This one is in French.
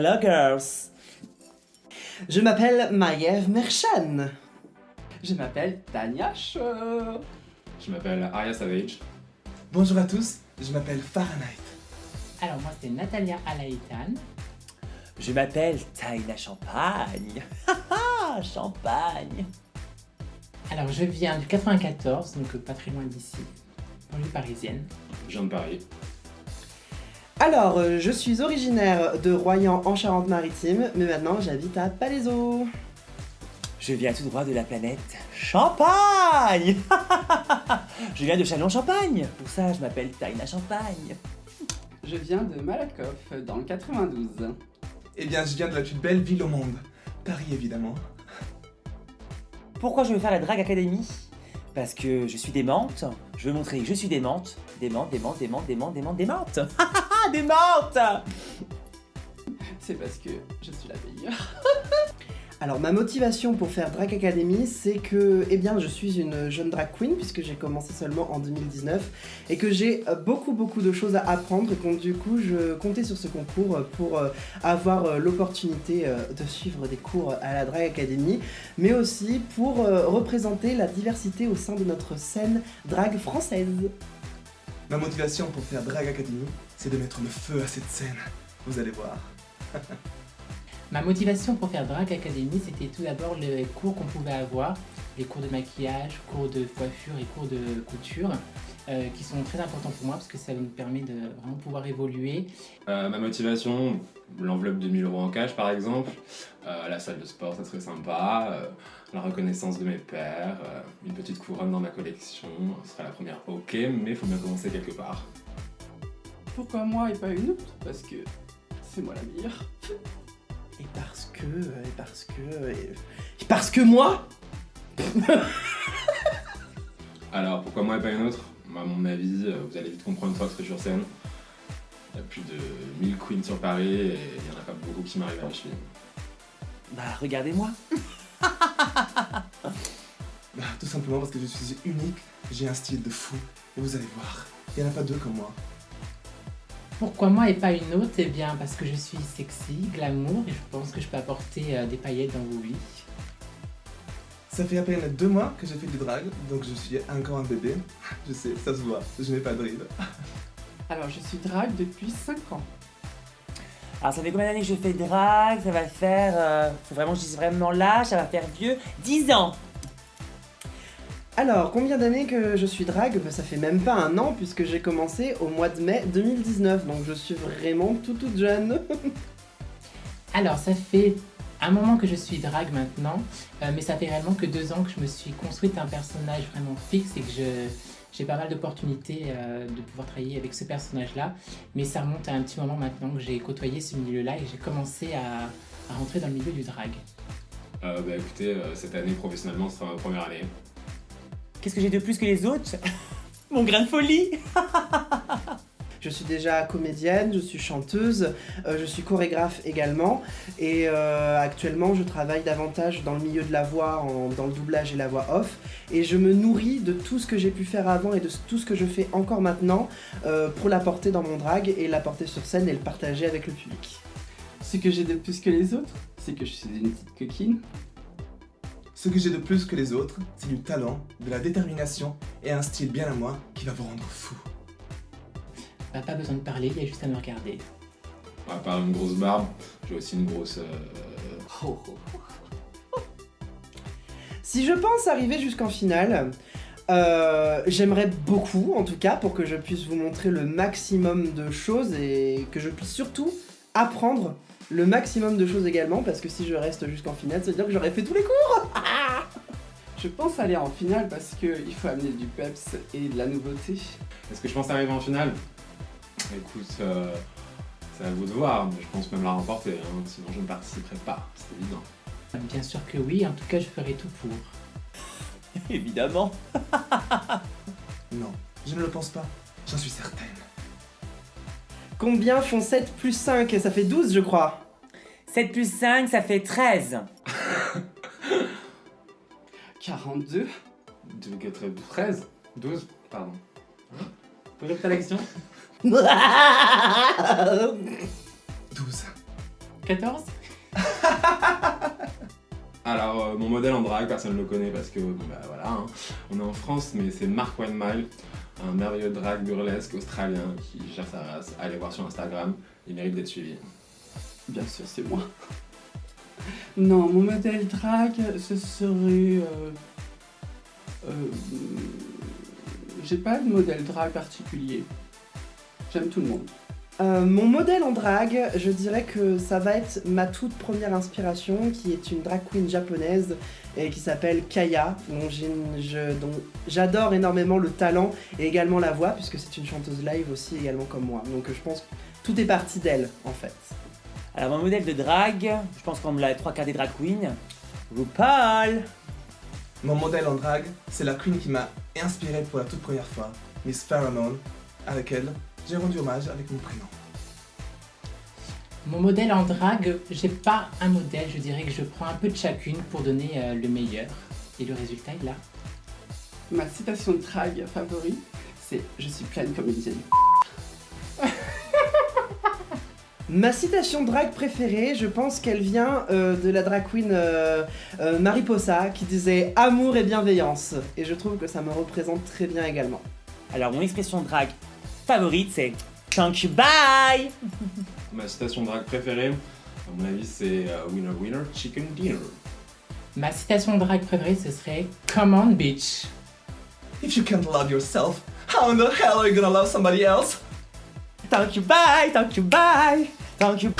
Hello girls. Je m'appelle Maiev Merchan. Je m'appelle Tania Cho. Je m'appelle Arya Savage. Bonjour à tous, je m'appelle Fahrenheit. Alors moi c'est Natalia Alaïtan. Je m'appelle Taina Champagne. Haha, Champagne. Alors je viens du 94, donc pas très loin d'ici, banlieue parisienne. Je viens de Paris. Alors, je suis originaire de Royan en Charente-Maritime, mais maintenant j'habite à Palaiseau. Je viens tout droit de la planète Champagne. Je viens de Châlons-Champagne. Pour ça, je m'appelle Taina Champagne. Je viens de Malakoff, dans le 92. Eh bien, je viens de la plus belle ville au monde. Paris, évidemment. Pourquoi je veux faire la Drag Academy? Parce que je suis démente. Je veux montrer que je suis démente. Démente. Démente. C'est parce que je suis la meilleure. Alors, ma motivation pour faire Drag Academy, c'est que, eh bien, je suis une jeune drag queen, puisque j'ai commencé seulement en 2019, et que j'ai beaucoup de choses à apprendre, et que du coup, je comptais sur ce concours pour avoir l'opportunité de suivre des cours à la Drag Academy, mais aussi pour représenter la diversité au sein de notre scène drag française. Ma motivation pour faire Drag Academy, c'est de mettre le feu à cette scène. Vous allez voir. Ma motivation pour faire Drag Academy, c'était tout d'abord les cours qu'on pouvait avoir, les cours de maquillage, cours de coiffure et cours de couture, qui sont très importants pour moi parce que ça nous permet de vraiment pouvoir évoluer. Ma motivation, l'enveloppe de 1000 € en cash par exemple, la salle de sport, ça serait sympa, la reconnaissance de mes pairs, une petite couronne dans ma collection, ce serait la première, ok, mais il faut bien commencer quelque part. Pourquoi moi et pas une autre? Parce que c'est moi la meilleure. Et parce que moi. Alors pourquoi moi et pas une autre? À mon avis, vous allez vite comprendre une fois que je serai sur scène. Il y a plus de 1000 queens sur Paris et il n'y en a pas beaucoup qui m'arrivent à la cheville. Bah, regardez-moi. Tout simplement parce que je suis unique, j'ai un style de fou, et vous allez voir, il n'y en a pas deux comme moi. Pourquoi moi et pas une autre? Eh bien parce que je suis sexy, glamour et je pense que je peux apporter des paillettes dans vos vies. Ça fait à peine 2 mois que j'ai fait du drag, donc je suis encore un bébé. Je sais, ça se voit, je n'ai pas de ride. Alors je suis drag depuis 5 ans. Alors, ça fait combien d'années que je fais drag? Ça va faire... faut vraiment que je dise vraiment l'âge, ça va faire vieux. 10 ans. Alors, combien d'années que je suis drag? Ça fait même pas un an, puisque j'ai commencé au mois de mai 2019, donc je suis vraiment toute jeune. Alors ça fait un moment que je suis drag maintenant, mais ça fait réellement que 2 ans que je me suis construite un personnage vraiment fixe et que j'ai pas mal d'opportunités de pouvoir travailler avec ce personnage-là. Mais ça remonte à un petit moment maintenant que j'ai côtoyé ce milieu-là et j'ai commencé à rentrer dans le milieu du drag. Écoutez, cette année professionnellement ce sera ma première année. Qu'est-ce que j'ai de plus que les autres? Mon grain de folie. Je suis déjà comédienne, je suis chanteuse, je suis chorégraphe également, et actuellement je travaille davantage dans le milieu de la voix, dans le doublage et la voix off, et je me nourris de tout ce que j'ai pu faire avant et de tout ce que je fais encore maintenant pour l'apporter dans mon drag et l'apporter sur scène et le partager avec le public. Ce que j'ai de plus que les autres, c'est que je suis une petite coquine. Ce que j'ai de plus que les autres, c'est du talent, de la détermination et un style bien à moi qui va vous rendre fou. Bah, pas besoin de parler, il y a juste à me regarder. À part une grosse barbe, j'ai aussi une grosse... Si je pense arriver jusqu'en finale, j'aimerais beaucoup en tout cas pour que je puisse vous montrer le maximum de choses et que je puisse surtout apprendre le maximum de choses également, parce que si je reste jusqu'en finale, ça veut dire que j'aurais fait tous les cours. Je pense aller en finale parce qu'il faut amener du peps et de la nouveauté. Est-ce que je pense arriver en finale? Écoute, c'est à vous de voir, mais je pense même la remporter, hein, sinon je ne participerai pas, c'est évident. Bien sûr que oui, en tout cas je ferai tout pour. Évidemment. Non, je ne le pense pas, j'en suis certaine. Combien font 7 plus 5? Ça fait 12 je crois. 7 plus 5, ça fait 13. 42. 13 12, pardon. Vous pouvez répéter la question? 12. 14? Alors, mon modèle en drague, personne ne le connaît parce que, bon, bah voilà, hein, on est en France, mais c'est Mark Wenmile, un merveilleux drague burlesque australien qui gère sa race. Allez voir sur Instagram, il mérite d'être suivi. Bien sûr, c'est moi. Non, mon modèle drague, ce serait... J'ai pas de modèle drague particulier. J'aime tout le monde. Mon modèle en drague, je dirais que ça va être ma toute première inspiration, qui est une drag queen japonaise et qui s'appelle Kaya, dont j'adore énormément le talent et également la voix, puisque c'est une chanteuse live aussi également comme moi. Donc je pense que tout est parti d'elle en fait. Alors mon modèle de drague, je pense qu'on me l'a 3/4 des drag queens. RuPaul. Mon modèle en drague, c'est la queen qui m'a inspiré pour la toute première fois, Miss Pheromone, à laquelle j'ai rendu hommage avec mon prénom. Mon modèle en drague, j'ai pas un modèle, je dirais que je prends un peu de chacune pour donner le meilleur. Et le résultat est là. Ma citation de drague favorite, c'est « Je suis pleine comme une vieille ». Ma citation drag préférée, je pense qu'elle vient de la drag queen Mariposa qui disait « Amour et bienveillance ». Et je trouve que ça me représente très bien également. Alors mon expression drague favorite c'est thank you bye. Ma citation drague préférée, à mon avis, c'est Winner Winner Chicken Dinner. Ma citation drague préférée, ce serait Come on bitch. If you can't love yourself, how in the hell are you gonna love somebody else? Thank you bye, thank you bye, thank you.